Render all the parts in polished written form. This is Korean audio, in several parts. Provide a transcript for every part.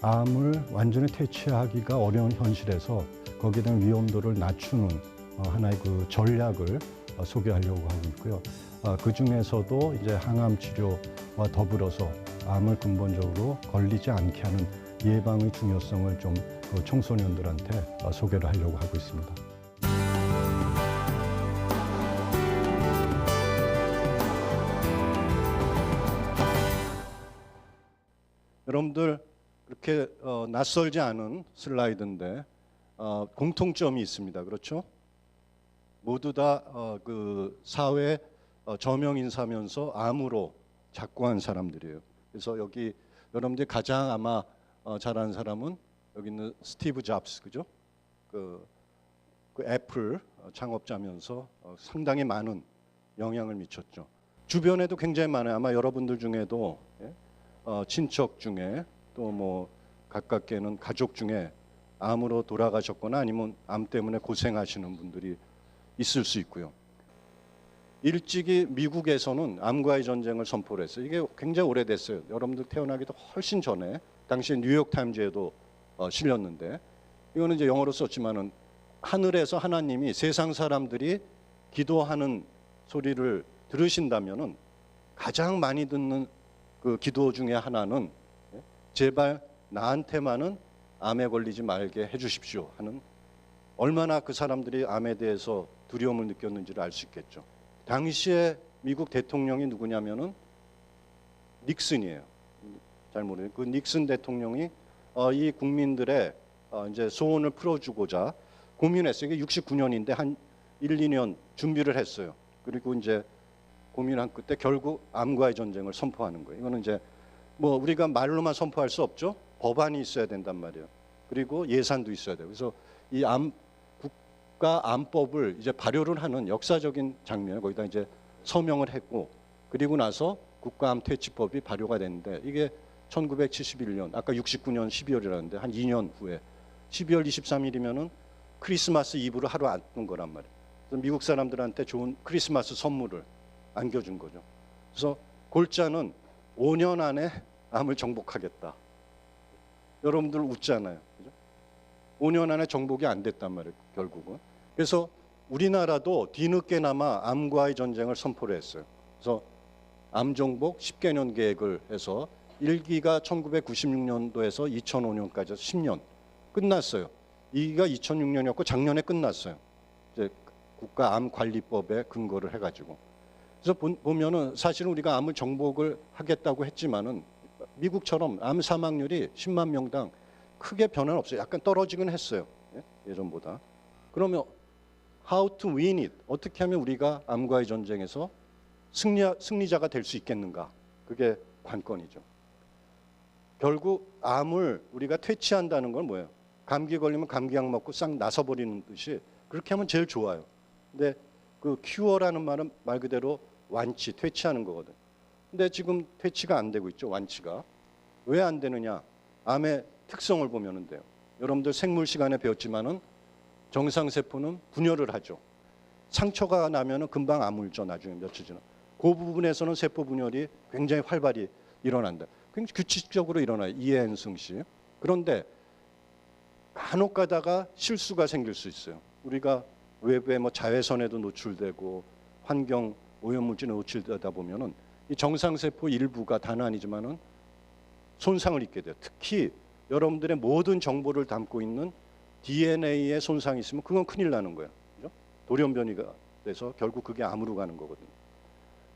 암을 완전히 퇴치하기가 어려운 현실에서 거기에 대한 위험도를 낮추는 하나의 그 전략을 소개하려고 하고 있고요. 그 중에서도 이제 항암 치료와 더불어서 암을 근본적으로 걸리지 않게 하는 예방의 중요성을 좀 청소년들한테 소개를 하려고 하고 있습니다. 여러분들 그렇게 낯설지 않은 슬라이드인데 공통점이 있습니다. 그렇죠? 모두 다 그 사회 저명 인사면서 암으로 작고한 사람들이에요. 그래서 여기 여러분들이 가장 아마 잘 아는 사람은 여기 있는 스티브 잡스, 그죠? 그 애플 창업자면서 상당히 많은 영향을 미쳤죠. 주변에도 굉장히 많아요. 아마 여러분들 중에도 친척 중에 또 뭐 가깝게는 가족 중에 암으로 돌아가셨거나 아니면 암 때문에 고생하시는 분들이 있을 수 있고요. 일찍이 미국에서는 암과의 전쟁을 선포를 했어요. 이게 굉장히 오래됐어요. 여러분들 태어나기도 훨씬 전에 당시 뉴욕 타임즈에도 실렸는데 이거는 이제 영어로 썼지만은 하늘에서 하나님이 세상 사람들이 기도하는 소리를 들으신다면은 가장 많이 듣는 그 기도 중에 하나는 제발 나한테만은 암에 걸리지 말게 해주십시오 하는, 얼마나 그 사람들이 암에 대해서 두려움을 느꼈는지를 알 수 있겠죠. 당시에 미국 대통령이 누구냐면은 닉슨이에요. 잘 모르는 그 닉슨 대통령이 이 국민들의 이제 소원을 풀어주고자 고민했어요. 이게 69년인데 한 1, 2년 준비를 했어요. 그리고 이제 고민한 끝에 결국 암과의 전쟁을 선포하는 거예요. 이거는 이제 뭐 우리가 말로만 선포할 수 없죠. 법안이 있어야 된단 말이에요. 그리고 예산도 있어야 돼요. 그래서 이 국가 암법을 이제 발효를 하는 역사적인 장면, 거기다 이제 서명을 했고, 그리고 나서 국가암 퇴치법이 발효가 됐는데 이게 1971년, 아까 69년 12월이라는데 한 2년 후에 12월 23일이면은 크리스마스 이브를 하루 안둔 거란 말이에요. 그래서 미국 사람들한테 좋은 크리스마스 선물을 안겨준 거죠. 그래서 골자는 5년 안에 암을 정복하겠다. 여러분들 웃잖아요. 그죠? 5년 안에 정복이 안 됐단 말이에요. 결국은. 그래서 우리나라도 뒤늦게나마 암과의 전쟁을 선포를 했어요. 그래서 암 정복 10개년 계획을 해서 1기가 1996년도에서 2005년까지 10년 끝났어요. 2기가 2006년이었고 작년에 끝났어요. 이제 국가암관리법에 근거를 해가지고. 그래서 보면은 사실은 우리가 암을 정복을 하겠다고 했지만은 미국처럼 암 사망률이 10만 명당 크게 변화는 없어요. 약간 떨어지긴 했어요. 예전보다. 그러면 how to win it? 어떻게 하면 우리가 암과의 전쟁에서 승리자가 될 수 있겠는가? 그게 관건이죠. 결국 암을 우리가 퇴치한다는 건 뭐예요? 감기 걸리면 감기약 먹고 싹 나서버리는 듯이 그렇게 하면 제일 좋아요. 근데 그 큐어라는 말은 말 그대로 완치, 퇴치하는 거거든. 근데 지금 퇴치가 안 되고 있죠, 완치가. 왜 안 되느냐? 암의 특성을 보면 돼요. 여러분들 생물 시간에 배웠지만은 정상세포는 분열을 하죠. 상처가 나면은 금방 아물죠, 나중에 며칠 지나. 그 부분에서는 세포 분열이 굉장히 활발히 일어난다. 굉장히 규칙적으로 일어나요, 이해한승씨. 그런데 간혹 가다가 실수가 생길 수 있어요. 우리가 외부의 뭐 자외선에도 노출되고 환경 오염물질에 노출되다 보면은 이 정상세포 일부가 다는 아니지만은 손상을 입게 돼요. 특히 여러분들의 모든 정보를 담고 있는 DNA에 손상이 있으면 그건 큰일 나는 거예요. 그죠? 돌연변이가 돼서 결국 그게 암으로 가는 거거든요.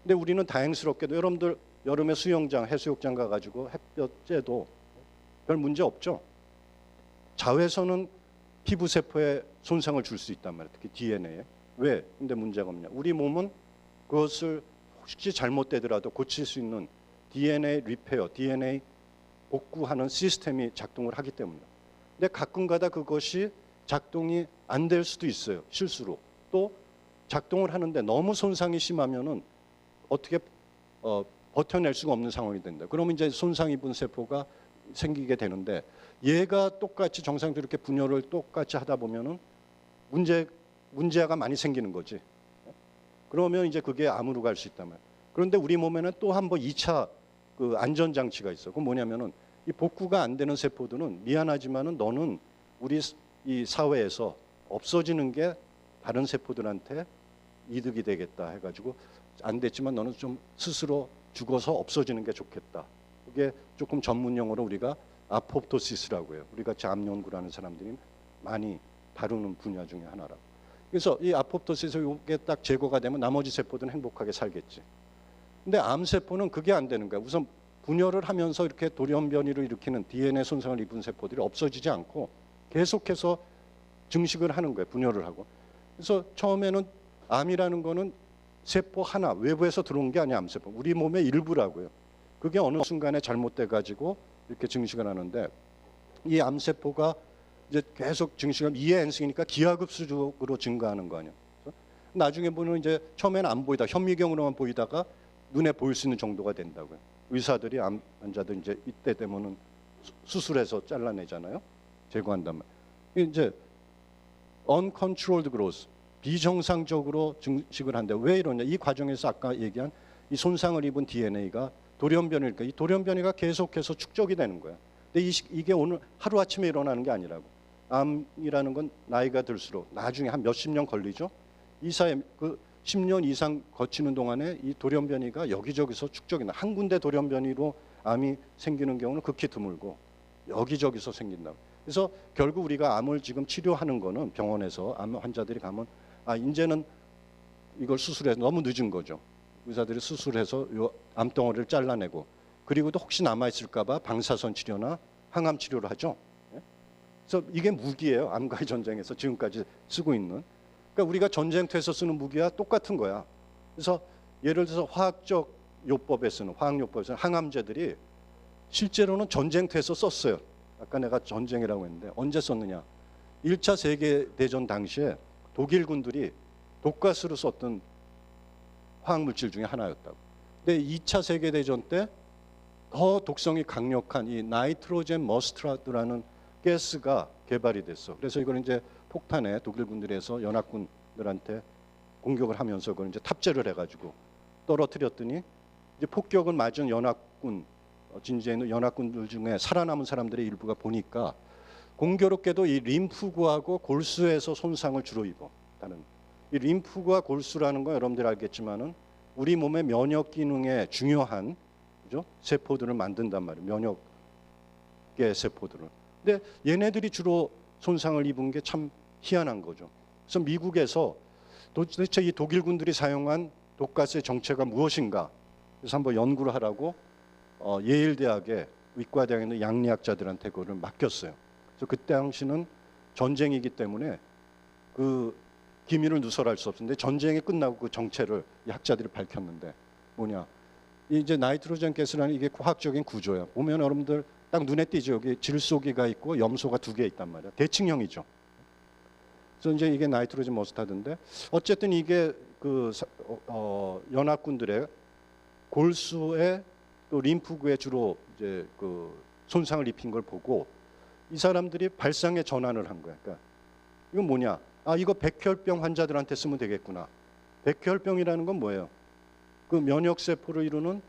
근데 우리는 다행스럽게도 여러분들 여름에 수영장, 해수욕장 가가지고 햇볕 쬐도 별 문제 없죠. 자외선은 피부 세포에 손상을 줄 수 있단 말이에요. 특히 DNA에. 왜? 근데 문제가 없냐? 우리 몸은 그것을 혹시 잘못되더라도 고칠 수 있는 DNA 리페어, DNA 복구하는 시스템이 작동을 하기 때문이에요. 근데 가끔가다 그것이 작동이 안 될 수도 있어요. 실수로. 또 작동을 하는데 너무 손상이 심하면은 어떻게 버텨낼 수가 없는 상황이 된다. 그러면 이제 손상 입은 세포가 생기게 되는데 얘가 똑같이 정상적으로 이렇게 분열을 똑같이 하다 보면은 문제가 많이 생기는 거지. 그러면 이제 그게 암으로 갈 수 있단 말이에요. 그런데 우리 몸에는 또 한 번 2차 그 안전장치가 있어요. 그건 뭐냐면은 이 복구가 안 되는 세포들은 미안하지만은 너는 우리 이 사회에서 없어지는 게 다른 세포들한테 이득이 되겠다 해가지고 안 됐지만 너는 좀 스스로 죽어서 없어지는 게 좋겠다. 그게 조금 전문 용어로 우리가 아포프토시스라고 해요. 우리 같이 암 연구라는 사람들이 많이 다루는 분야 중에 하나라고. 그래서 이 아포프토시스 이게 딱 제거가 되면 나머지 세포들은 행복하게 살겠지. 근데 암세포는 그게 안 되는 거야. 우선 분열을 하면서 이렇게 돌연변이를 일으키는 DNA 손상을 입은 세포들이 없어지지 않고 계속해서 증식을 하는 거예요. 분열을 하고. 그래서 처음에는 암이라는 거는 세포 하나 외부에서 들어온 게 아니야. 암세포. 우리 몸의 일부라고요. 그게 어느 순간에 잘못돼 가지고 이렇게 증식을 하는데 이 암세포가 이제 계속 증식을 2의 n승이니까 기하급수적으로 증가하는 거 아니에요. 나중에 보면 이제 처음에는 안 보이다 현미경으로만 보이다가 눈에 보일 수 있는 정도가 된다고요. 의사들이 암 환자들 이제 이때 되면은 수술해서 잘라내잖아요. 제거한단 말이에요. 이제 uncontrolled growth 비정상적으로 증식을 한다. 왜 이러냐? 이 과정에서 아까 얘기한 이 손상을 입은 DNA가 돌연변이니까 이 돌연변이가 계속해서 축적이 되는 거야. 근데 이게 오늘 하루 아침에 일어나는 게 아니라고. 암이라는 건 나이가 들수록 나중에 한 몇십 년 걸리죠. 이 사회 그 10년 이상 거치는 동안에 이 돌연변이가 여기저기서 축적이 나. 한 군데 돌연변이로 암이 생기는 경우는 극히 드물고 여기저기서 생긴다고. 그래서 결국 우리가 암을 지금 치료하는 거는 병원에서 암 환자들이 가면 이제는 이걸 수술해서 너무 늦은 거죠. 의사들이 수술해서 요 암덩어리를 잘라내고 그리고도 혹시 남아있을까 봐 방사선 치료나 항암 치료를 하죠. 그래서 이게 무기예요. 암과의 전쟁에서 지금까지 쓰고 있는. 그러니까 우리가 전쟁터에서 쓰는 무기와 똑같은 거야. 그래서 예를 들어서 화학적 요법에 쓰는 화학요법에서 항암제들이 실제로는 전쟁터에서 썼어요. 아까 내가 전쟁이라고 했는데 언제 썼느냐. 1차 세계대전 당시에 독일 군들이 독가스로 썼던 화학물질 중에 하나였다고. 근데 2차 세계대전 때 더 독성이 강력한 이 나이트로젠 머스타드라는 가스가 개발이 됐어. 그래서 이걸 이제 폭탄에 독일 군들이 해서 연합군들한테 공격을 하면서 그걸 이제 탑재를 해가지고 떨어뜨렸더니 이제 폭격을 맞은 연합군 진지에 있는 연합군들 중에 살아남은 사람들의 일부가 보니까 공교롭게도 이 림프구하고 골수에서 손상을 주로 입어. 이 림프구와 골수라는 건 여러분들 알겠지만은 우리 몸의 면역 기능에 중요한 그죠? 세포들을 만든단 말이에요. 면역계 세포들을. 근데 얘네들이 주로 손상을 입은 게 참 희한한 거죠. 그래서 미국에서 도대체 이 독일군들이 사용한 독가스의 정체가 무엇인가? 그래서 한번 연구를 하라고 예일 대학의 의과대학에 있는 양리학자들한테 그거를 맡겼어요. 그래서 그때 당시는 전쟁이기 때문에 그 기밀을 누설할 수 없었는데 전쟁이 끝나고 그 정체를 이 학자들이 밝혔는데 뭐냐? 이제 나이트로젠 가스라는 이게 화학적인 구조예요. 보면 여러분들 딱 눈에 띄죠. 여기 질소기가 있고 염소가 2개 있단 말이야. 대칭형이죠. 그래서 이제 이게 나이트로젠 머스타드인데 어쨌든 이게 그 연합군들의 골수에 또 림프구에 주로 이제 그 손상을 입힌 걸 보고 이 사람들이 발상의 전환을 한 거야. 그러니까 이건 뭐냐? 이거 백혈병 환자들한테 쓰면 되겠구나. 백혈병이라는 건 뭐예요? 그 면역 세포를 이루는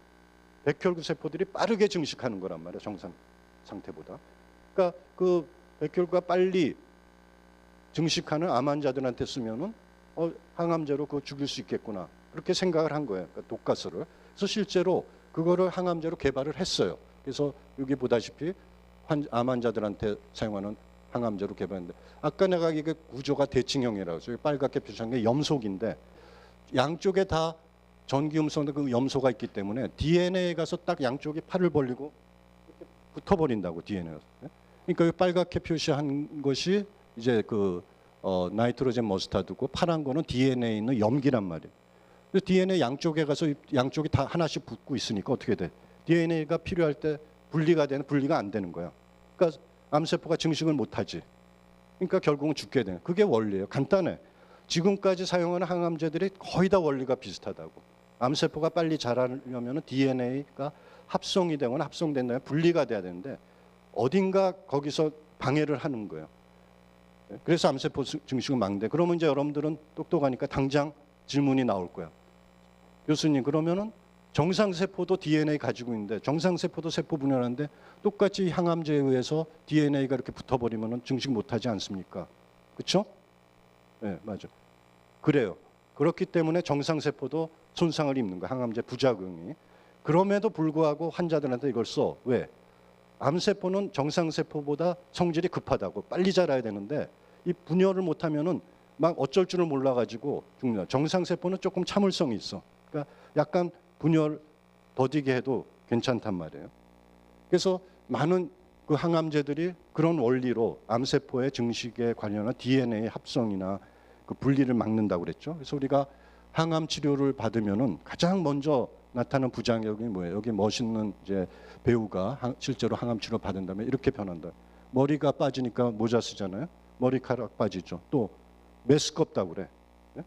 백혈구 세포들이 빠르게 증식하는 거란 말이에요. 정상 상태보다. 그러니까 그 백혈구가 빨리 증식하는 암 환자들한테 쓰면은 항암제로 그거 죽일 수 있겠구나. 그렇게 생각을 한 거예요. 그러니까 독가스를. 그래서 실제로 그거를 항암제로 개발을 했어요. 그래서 여기 보다시피 암 환자들한테 사용하는 항암제로 개발했는데 아까 내가 이게 구조가 대칭형이라고 해서 빨갛게 표시한 게 염소기인데 양쪽에 다 전기음성도 그 염소가 있기 때문에 DNA에 가서 딱 양쪽이 팔을 벌리고 이렇게 붙어버린다고 DNA가. 그러니까 이 빨갛게 표시한 것이 이제 그 나이트로젠 머스타드고 파란 거는 DNA에 있는 염기란 말이에요. DNA 양쪽에 가서 양쪽이 다 하나씩 붙고 있으니까 어떻게 돼? DNA가 필요할 때 분리가 안 되는 거야. 그러니까 암세포가 증식을 못하지. 그러니까 결국은 죽게 되는. 그게 원리예요. 간단해. 지금까지 사용하는 항암제들이 거의 다 원리가 비슷하다고. 암세포가 빨리 자라려면 DNA가 합성이 되거나 합성된 다음에 분리가 돼야 되는데 어딘가 거기서 방해를 하는 거예요. 그래서 암세포 증식을 막는데 그러면 이제 여러분들은 똑똑하니까 당장 질문이 나올 거야. 교수님 그러면은 정상세포도 DNA 가지고 있는데 정상세포도 세포 분열하는데 똑같이 항암제에 의해서 DNA가 이렇게 붙어버리면 증식 못하지 않습니까? 그렇죠? 네, 맞아. 그래요. 그렇기 때문에 정상세포도 손상을 입는 거야. 항암제 부작용이. 그럼에도 불구하고 환자들한테 이걸 써. 왜? 암세포는 정상세포보다 성질이 급하다고 빨리 자라야 되는데 이 분열을 못하면은 막 어쩔 줄을 몰라가지고 죽는다. 정상세포는 조금 참을성이 있어. 그러니까 약간 분열 더디게 해도 괜찮단 말이에요. 그래서 많은 그 항암제들이 그런 원리로 암세포의 증식에 관련한 DNA 합성이나 그 분리를 막는다고 그랬죠. 그래서 우리가 항암 치료를 받으면은 가장 먼저 나타나는 부작용이 뭐예요? 여기 멋있는 이제 배우가 실제로 항암 치료 받은 다음에 이렇게 변한다. 머리가 빠지니까 모자 쓰잖아요. 머리카락 빠지죠. 또 메스껍다고 그래. 네?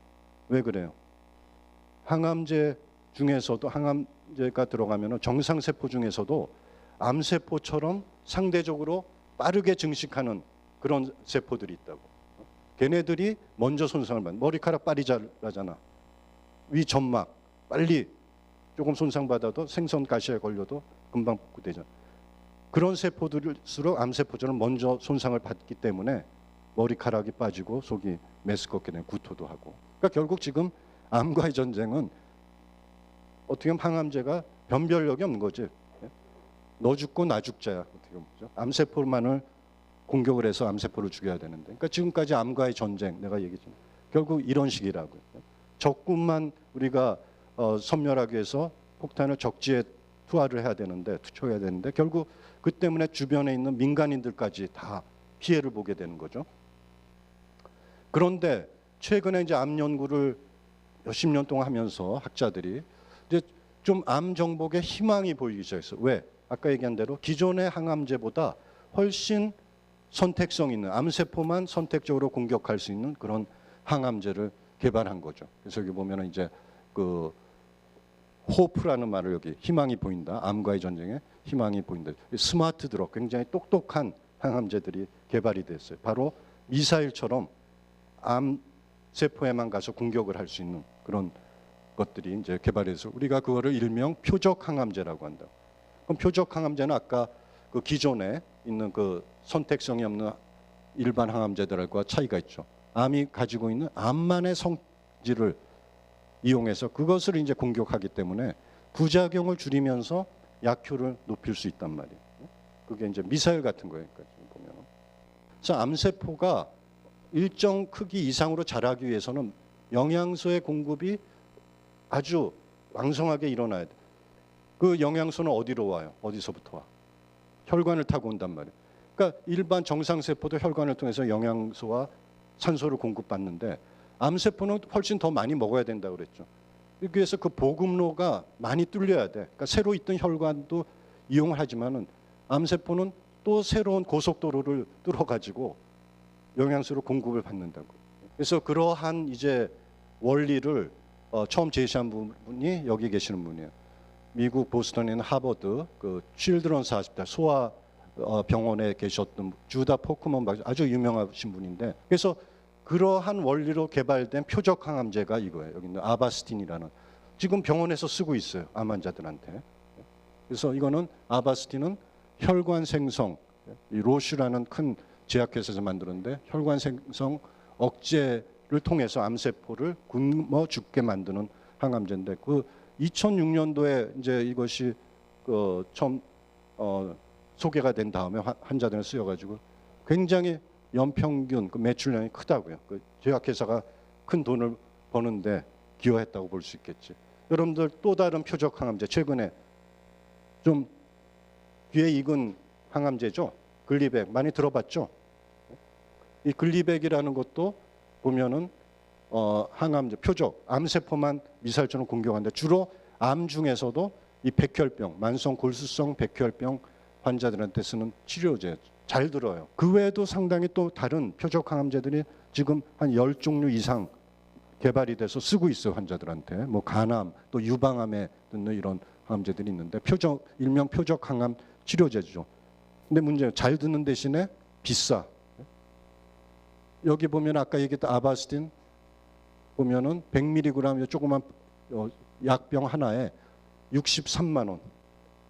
왜 그래요? 항암제 중에서도 항암제가 들어가면은 정상세포 중에서도 암세포처럼 상대적으로 빠르게 증식하는 그런 세포들이 있다고. 걔네들이 먼저 손상을 받는. 머리카락 빨리 자라잖아. 위 점막 빨리 조금 손상받아도 생선가시에 걸려도 금방 복구되잖아. 그런 세포들일수록 암세포처럼 먼저 손상을 받기 때문에 머리카락이 빠지고 속이 메스껍게 되는 구토도 하고. 그러니까 결국 지금 암과의 전쟁은 어떻게 보면 항암제가 변별력이 없는 거지. 너 죽고 나 죽자야. 어떻게 보면 암세포만을 공격을 해서 암세포를 죽여야 되는데. 그러니까 지금까지 암과의 전쟁 내가 얘기했잖아. 결국 이런 식이라고요. 적군만 우리가 섬멸하기 위해서 폭탄을 적지에 투하를 해야 되는데 투척해야 되는데 결국 그 때문에 주변에 있는 민간인들까지 다 피해를 보게 되는 거죠. 그런데 최근에 이제 암 연구를 몇십 년 동안 하면서 학자들이 이제 좀 암 정복에 희망이 보이기 시작했어요. 왜? 아까 얘기한 대로 기존의 항암제보다 훨씬 선택성 있는 암세포만 선택적으로 공격할 수 있는 그런 항암제를 개발한 거죠. 그래서 여기 보면은 이제 그 호프라는 말을 여기 희망이 보인다. 암과의 전쟁에 희망이 보인다. 스마트 드럭 굉장히 똑똑한 항암제들이 개발이 됐어요. 바로 미사일처럼 암 세포에만 가서 공격을 할 수 있는 그런 것들이 이제 개발해서 우리가 그거를 일명 표적 항암제라고 한다. 그럼 표적 항암제는 아까 그 기존에 있는 그 선택성이 없는 일반 항암제들과 차이가 있죠. 암이 가지고 있는 암만의 성질을 이용해서 그것을 이제 공격하기 때문에 부작용을 줄이면서 약효를 높일 수 있단 말이에요. 그게 이제 미사일 같은 거예요. 보면. 그래서 암세포가 일정 크기 이상으로 자라기 위해서는 영양소의 공급이 아주 왕성하게 일어나야 돼. 그 영양소는 어디로 와요? 어디서부터 와? 혈관을 타고 온단 말이에요. 그러니까 일반 정상세포도 혈관을 통해서 영양소와 산소를 공급받는데 암세포는 훨씬 더 많이 먹어야 된다고 그랬죠. 그래서 그 보급로가 많이 뚫려야 돼. 그러니까 새로 있던 혈관도 이용을 하지만은 암세포는 또 새로운 고속도로를 뚫어가지고 영양소를 공급을 받는다고. 그래서 그러한 이제 원리를 처음 제시한 분이 여기 계시는 분이에요. 미국 보스턴에 있는 하버드 그 칠드런스 하스피탈 소아 병원에 계셨던 주다 포크먼 박사 아주 유명하신 분인데 그래서 그러한 원리로 개발된 표적 항암제가 이거예요. 여기 있는 아바스틴이라는 지금 병원에서 쓰고 있어요. 암 환자들한테. 그래서 이거는 아바스틴은 혈관 생성 이 로슈라는 큰 제약회사에서 만들었는데 혈관 생성 억제를 통해서 암세포를 굶어 죽게 만드는 항암제인데 그 2006년도에 이제 이것이 처음 소개가 된 다음에 환자들에 쓰여가지고 굉장히 연평균 그 매출량이 크다고요. 그 제약회사가 큰 돈을 버는데 기여했다고 볼 수 있겠지. 여러분들 또 다른 표적 항암제 최근에 좀 귀에 익은 항암제죠. 글리백 많이 들어봤죠? 이 글리백이라는 것도 보면은 항암제 표적 암세포만 미사일처럼 공격하는데 주로 암 중에서도 이 백혈병 만성 골수성 백혈병 환자들한테 쓰는 치료제 잘 들어요. 그 외에도 상당히 또 다른 표적 항암제들이 지금 한 10종류 이상 개발이 돼서 쓰고 있어요. 환자들한테. 뭐 간암 또 유방암에 듣는 이런 항암제들이 있는데 일명 표적 항암 치료제죠. 근데 문제는 잘 듣는 대신에 비싸. 여기 보면 아까 얘기했던 아바스틴 보면은 100mg 조그만 약병 하나에 63만 원.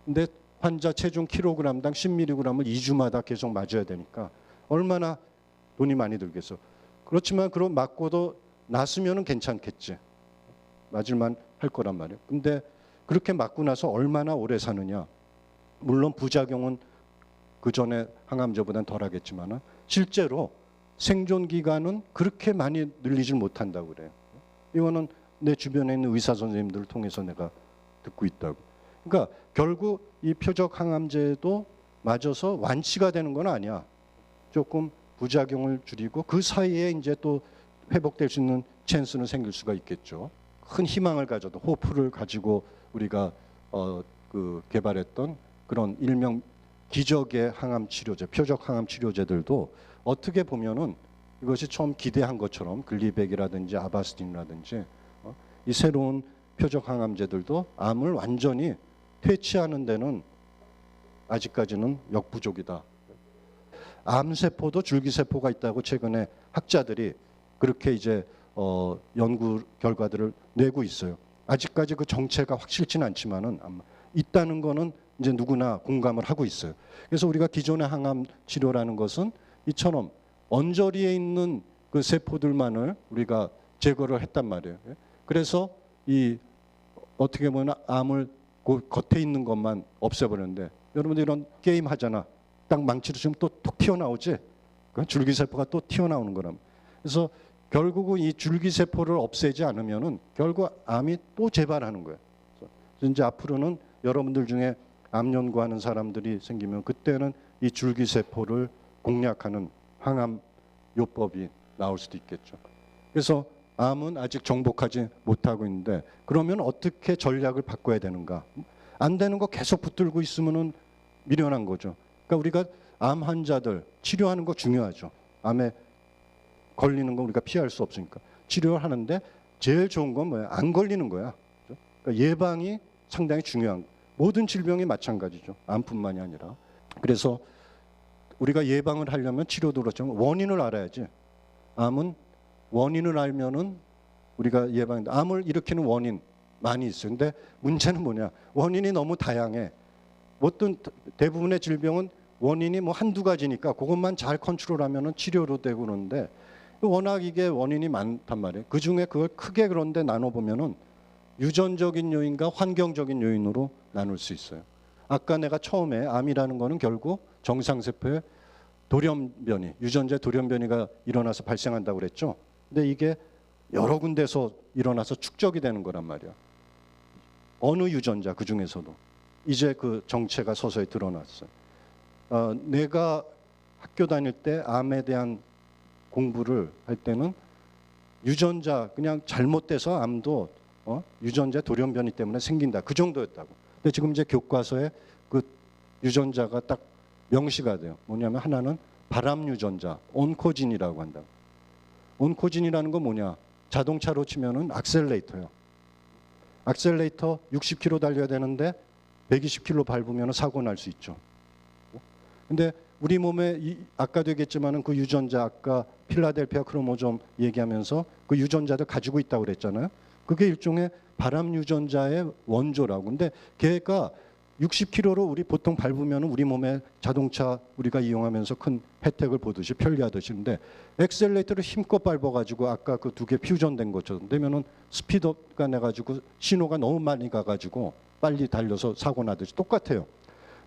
근데 환자 체중 킬로그램당 10mg을 2주마다 계속 맞아야 되니까 얼마나 돈이 많이 들겠어. 그렇지만 그럼 맞고도 났으면은 괜찮겠지. 맞을만 할 거란 말이에요. 근데 그렇게 맞고 나서 얼마나 오래 사느냐. 물론 부작용은 그 전에 항암제보다는 덜하겠지만 실제로 생존 기간은 그렇게 많이 늘리질 못한다고 그래요. 이거는 내 주변에 있는 의사 선생님들을 통해서 내가 듣고 있다고. 그러니까 결국 이 표적 항암제도 맞아서 완치가 되는 건 아니야. 조금 부작용을 줄이고 그 사이에 이제 또 회복될 수 있는 찬스는 생길 수가 있겠죠. 큰 희망을 가져도 호프를 가지고 우리가 개발했던 그런 일명 기적의 항암 치료제, 표적 항암 치료제들도 어떻게 보면은 이것이 처음 기대한 것처럼 글리백이라든지 아바스틴이라든지 이 새로운 표적 항암제들도 암을 완전히 퇴치하는 데는 아직까지는 역부족이다. 암세포도 줄기세포가 있다고 최근에 학자들이 그렇게 이제 연구 결과들을 내고 있어요. 아직까지 그 정체가 확실치는 않지만은 있다는 거는 이제 누구나 공감을 하고 있어요. 그래서 우리가 기존의 항암 치료라는 것은 이처럼 언저리에 있는 그 세포들만을 우리가 제거를 했단 말이에요. 그래서 이 어떻게 보면 암을 그 겉에 있는 것만 없애버렸는데 여러분들 이런 게임 하잖아. 딱 망치를 치면 또 톡 튀어나오지. 그 줄기세포가 또 튀어나오는 거랍니다. 그래서 결국은 이 줄기세포를 없애지 않으면은 결국 암이 또 재발하는 거예요. 그래서 이제 앞으로는 여러분들 중에 암 연구하는 사람들이 생기면 그때는 이 줄기세포를 공략하는 항암 요법이 나올 수도 있겠죠. 그래서 암은 아직 정복하지 못하고 있는데 그러면 어떻게 전략을 바꿔야 되는가? 안 되는 거 계속 붙들고 있으면은 미련한 거죠. 그러니까 우리가 암 환자들 치료하는 거 중요하죠. 암에 걸리는 거 우리가 피할 수 없으니까 치료를 하는데 제일 좋은 건 뭐야? 안 걸리는 거야. 그러니까 예방이 상당히 중요한 거. 모든 질병이 마찬가지죠. 암뿐만이 아니라. 그래서 우리가 예방을 하려면 치료도 그렇지만 원인을 알아야지. 암은 원인을 알면은 우리가 암을 일으키는 원인 많이 있어요. 근데 문제는 뭐냐? 원인이 너무 다양해. 어떤 대부분의 질병은 원인이 뭐 한두 가지니까 그것만 잘 컨트롤하면은 치료로 되고 그러는데 워낙 이게 원인이 많단 말이에요. 그 중에 그걸 크게 그런데 나눠보면은 유전적인 요인과 환경적인 요인으로 나눌 수 있어요. 아까 내가 처음에 암이라는 거는 결국 정상세포의 돌연변이, 유전자 돌연변이가 일어나서 발생한다고 그랬죠. 근데 이게 여러 군데서 일어나서 축적이 되는 거란 말이야. 어느 유전자 그 중에서도 이제 그 정체가 서서히 드러났어요. 내가 학교 다닐 때 암에 대한 공부를 할 때는 유전자 그냥 잘못돼서 암도 유전자 돌연변이 때문에 생긴다 그 정도였다고. 근데 지금 이제 교과서에 그 유전자가 딱 명시가 돼요. 뭐냐면 하나는 발암 유전자, 온코진이라고 한다. 온코진이라는 건 뭐냐? 자동차로 치면은 악셀레이터요. 악셀레이터 60km 달려야 되는데 120km 밟으면 사고 날 수 있죠. 근데 우리 몸에 아까도 얘기했지만은 그 유전자 아까 필라델피아 크로모좀 얘기하면서 그 유전자들 가지고 있다고 그랬잖아요. 그게 일종의 발암 유전자의 원조라고. 근데 걔가 60km로 우리 보통 밟으면 우리 몸에 자동차 우리가 이용하면서 큰 혜택을 보듯이 편리하듯이. 근데 엑셀레이터를 힘껏 밟아가지고 아까 그 두 개 퓨전된 것처럼 되면은 스피드업가 내가지고 신호가 너무 많이 가가지고 빨리 달려서 사고 나듯이 똑같아요.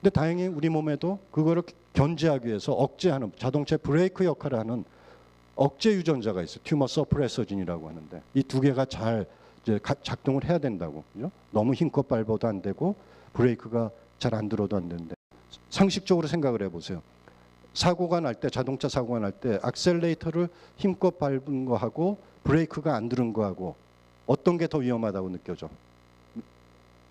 근데 다행히 우리 몸에도 그거를 견제하기 위해서 억제하는 자동차 브레이크 역할을 하는 억제 유전자가 있어요. 튜머 서프레서진이라고 하는데 이 두 개가 잘 이제 작동을 해야 된다고. 그죠? 너무 힘껏 밟아도 안 되고 브레이크가 잘 안 들어도 안 되는데 상식적으로 생각을 해보세요. 사고가 날 때 자동차 사고가 날 때 악셀레이터를 힘껏 밟은 거하고 브레이크가 안 들은 거하고 어떤 게 더 위험하다고 느껴져?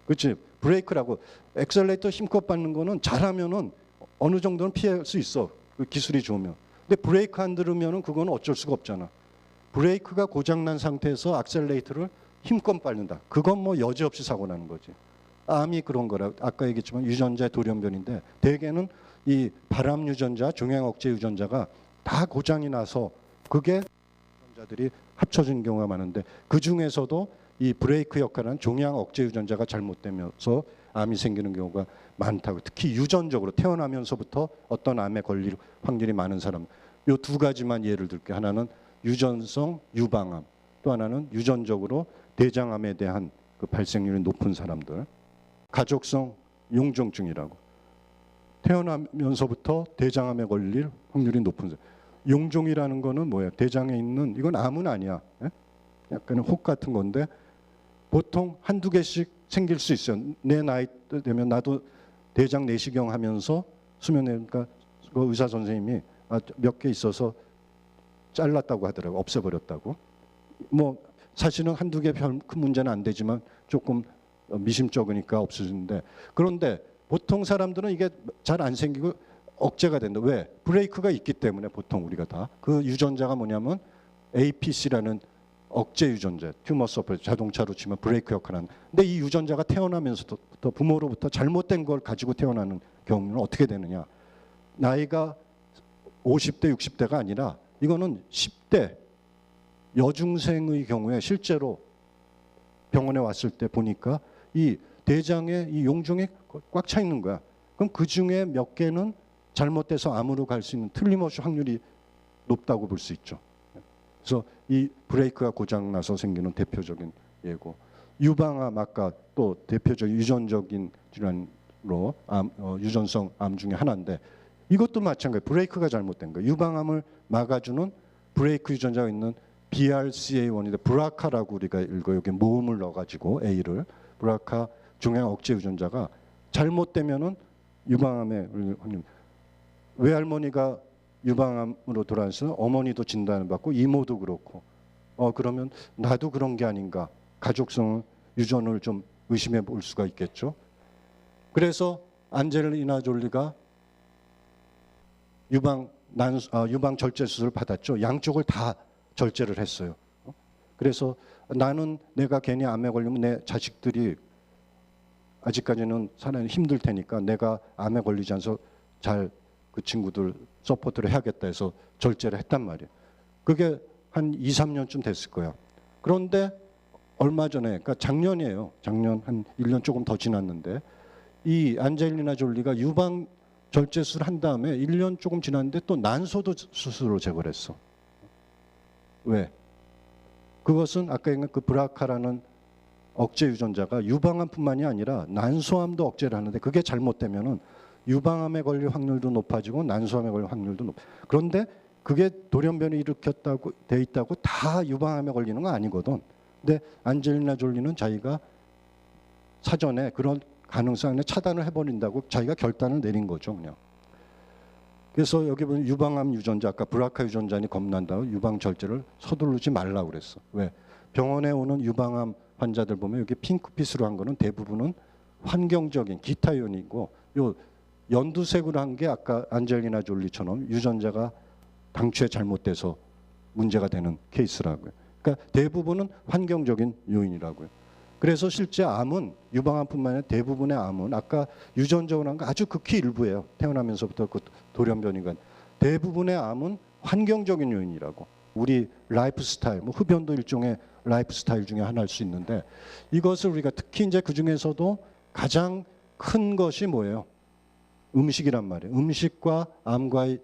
그렇지? 브레이크라고 엑셀레이터 힘껏 밟는 거는 잘하면은 어느 정도는 피할 수 있어. 그 기술이 좋으면. 근데 브레이크 안 들으면은 그거는 어쩔 수가 없잖아. 브레이크가 고장난 상태에서 악셀레이터를 힘껏 밟는다. 그건 뭐 여지없이 사고 나는 거지. 암이 그런 거라. 아까 얘기했지만 유전자 돌연변인데 대개는 이 발암 유전자, 종양 억제 유전자가 다 고장이 나서 그게 유전자들이 합쳐진 경우가 많은데 그 중에서도 이 브레이크 역할은 종양 억제 유전자가 잘못되면서 암이 생기는 경우가 많다고. 특히 유전적으로 태어나면서부터 어떤 암에 걸릴 확률이 많은 사람. 요 두 가지만 예를 들게. 하나는 유전성 유방암, 또 하나는 유전적으로 대장암에 대한 그 발생률이 높은 사람들. 가족성 용종증이라고. 태어나면서부터 대장암에 걸릴 확률이 높은 사람. 용종이라는 거는 뭐예요? 대장에 있는, 이건 암은 아니야. 예? 약간 혹 같은 건데 보통 한두 개씩 생길 수 있어요. 내 나이 되면 나도 대장 내시경 하면서 수면내니까 그 의사 선생님이 몇 개 있어서 잘랐다고 하더라고. 없애버렸다고. 뭐 사실은 한두 개 별 큰 문제는 안 되지만 조금 미심쩍으니까 없어지는데, 그런데 보통 사람들은 이게 잘 안 생기고 억제가 된다. 왜? 브레이크가 있기 때문에. 보통 우리가 다 그 유전자가 뭐냐면 APC라는 억제 유전자, 튜머 서프레서, 자동차로 치면 브레이크 역할을 하는. 근데 이 유전자가 태어나면서부터 부모로부터 잘못된 걸 가지고 태어나는 경우는 어떻게 되느냐? 나이가 50대, 60대가 아니라 이거는 10대 여중생의 경우에 실제로 병원에 왔을 때 보니까 이 대장에 이 용종이 꽉 차 있는 거야. 그럼 그 중에 몇 개는 잘못돼서 암으로 갈 수 있는, 틀림없이 확률이 높다고 볼 수 있죠. 그래서 이 브레이크가 고장나서 생기는 대표적인 예고. 유방암, 아까 또 대표적인 유전적인 질환으로 유전성 암 중에 하나인데, 이것도 마찬가지. 브레이크가 잘못된 거예요. 유방암을 막아주는 브레이크 유전자가 있는 BRCA1인데, 브라카라고 우리가 읽어요. 여기 모음을 넣어가지고 A를, 브라카 종양 억제 유전자가 잘못되면은 유방암의 확률. 외할머니가 유방암으로 돌아와서 어머니도 진단을 받고 이모도 그렇고, 그러면 나도 그런 게 아닌가, 가족성 유전을 좀 의심해 볼 수가 있겠죠. 그래서 안젤리나 졸리가 유방 절제 수술을 받았죠. 양쪽을 다 절제를 했어요. 그래서 나는 내가 괜히 암에 걸리면 내 자식들이 아직까지는 살아는 힘들 테니까 내가 암에 걸리지 않아서 잘 그 친구들 서포트를 해야겠다 해서 절제를 했단 말이에요. 그게 한 2, 3년쯤 됐을 거야. 그런데 얼마 전에, 그러니까 작년이에요. 작년 한 1년 조금 더 지났는데, 이 안젤리나 졸리가 유방 절제 수술을 한 다음에 1년 조금 지났는데 또 난소도 수술로 제거를 했어. 왜? 그것은 아까 얘기한 그 브라카라는 억제 유전자가 유방암뿐만이 아니라 난소암도 억제를 하는데, 그게 잘못되면은 유방암에 걸릴 확률도 높아지고 난소암에 걸릴 확률도 높아. 그런데 그게 돌연변이 일으켰다고 돼 있다고 다 유방암에 걸리는 건 아니거든. 근데 안젤리나 졸리는 자기가 사전에 그런 가능성에 차단을 해버린다고 자기가 결단을 내린 거죠, 그냥. 그래서 여기 보면 유방암 유전자, 아까 브라카 유전자니 겁난다고 유방 절제를 서두르지 말라고 그랬어. 왜? 병원에 오는 유방암 환자들 보면 여기 핑크빛으로 한 거는 대부분은 환경적인 기타 요인이고, 요 연두색으로 한 게 아까 안젤리나 졸리처럼 유전자가 당초에 잘못돼서 문제가 되는 케이스라고요. 그러니까 대부분은 환경적인 요인이라고요. 그래서 실제 암은, 유방암뿐만 아니라 대부분의 암은 아까 유전적으로 한 거 아주 극히 일부예요. 태어나면서부터 그 돌연변이가. 대부분의 암은 환경적인 요인이라고. 우리 라이프 스타일, 뭐 흡연도 일종의 라이프 스타일 중에 하나일 수 있는데, 이것을 우리가 특히 이제 그 중에서도 가장 큰 것이 뭐예요? 음식이란 말이에요. 음식과 암과의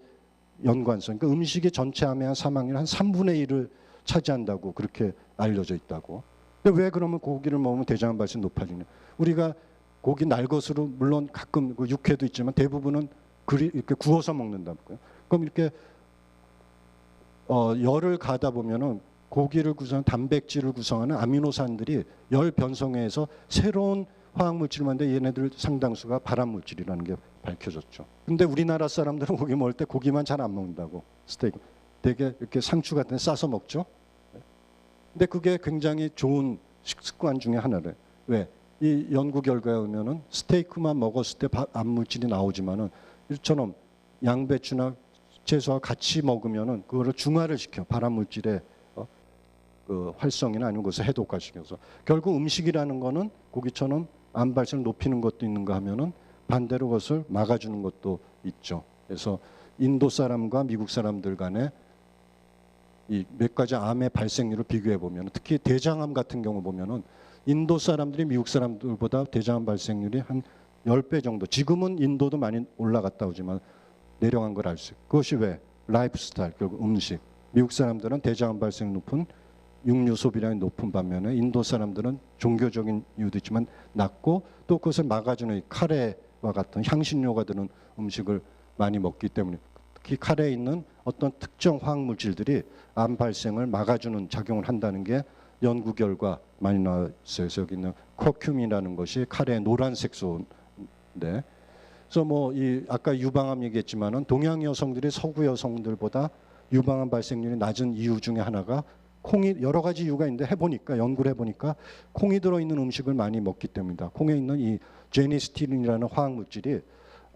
연관성. 그러니까 음식이 전체 암의 한 사망률 한 3분의 1을 차지한다고 그렇게 알려져 있다고. 근데 왜 그러면 고기를 먹으면 대장암 발생 높아지냐? 우리가 고기 날것으로, 물론 가끔 그 육회도 있지만 대부분은 이렇게 구워서 먹는다고요. 그럼 이렇게 열을 가다 보면은 고기를 구성하는 단백질을 구성하는 아미노산들이 열 변성해서 새로운 화학 물질을 만드는데, 얘네들 상당수가 발암 물질이라는 게 밝혀졌죠. 근데 우리나라 사람들은 고기 먹을 때 고기만 잘 안 먹는다고. 스테이크 되게 이렇게 상추 같은 데 싸서 먹죠. 근데 그게 굉장히 좋은 식습관 중에 하나래. 왜? 이 연구 결과에 보면은 스테이크만 먹었을 때 암 물질이 나오지만은 이처럼 양배추나 채소와 같이 먹으면은 그거를 중화를 시켜, 발암 물질의 그 활성이나 아니면 그것을 해독화시켜서. 결국 음식이라는 거는 고기처럼 암 발생을 높이는 것도 있는가 하면은 반대로 그것을 막아주는 것도 있죠. 그래서 인도 사람과 미국 사람들 간에 이 몇 가지 암의 발생률을 비교해 보면, 특히 대장암 같은 경우 보면은 인도 사람들이 미국 사람들보다 대장암 발생률이 한 10배 정도. 지금은 인도도 많이 올라갔다 오지만 내려간 걸 알 수 있고, 그것이 왜? 라이프 스타일, 결국 음식. 미국 사람들은 대장암 발생 높은 육류 소비량이 높은 반면에 인도 사람들은 종교적인 이유도 있지만 낮고, 또 그것을 막아주는 이 카레와 같은 향신료가 드는 음식을 많이 먹기 때문에, 특히 카레에 있는 어떤 특정 화학 물질들이 암 발생을 막아주는 작용을 한다는 게 연구 결과 많이 나왔어요. 그래서 여기 있는 커큐민이라는 것이 카레의 노란색 소인데, 그래서 뭐 이 아까 유방암 얘기했지만은 동양 여성들이 서구 여성들보다 유방암 발생률이 낮은 이유 중에 하나가 콩이, 여러 가지 이유가 있는데 연구를 해보니까 콩이 들어있는 음식을 많이 먹기 때문이다. 콩에 있는 이 제니스틴이라는 화학 물질이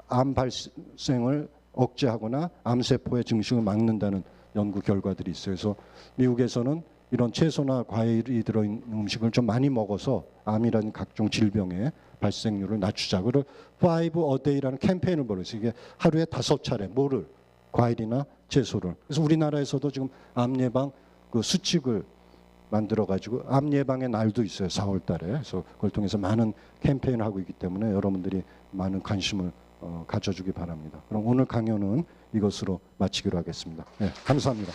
암 발생을 억제하거나 암세포의 증식을 막는다는 연구 결과들이 있어요. 그래서 미국에서는 이런 채소나 과일이 들어있는 음식을 좀 많이 먹어서 암이라는 각종 질병의 발생률을 낮추자. 그리고 5 a day라는 캠페인을 벌였어요. 이게 하루에 5차례 뭐를? 과일이나 채소를. 그래서 우리나라에서도 지금 암 예방 그 수칙을 만들어 가지고 암 예방의 날도 있어요. 4월 달에. 그래서 그걸 통해서 많은 캠페인을 하고 있기 때문에 여러분들이 많은 관심을 가져주기 바랍니다. 그럼 오늘 강연은 이것으로 마치기로 하겠습니다. 네, 감사합니다.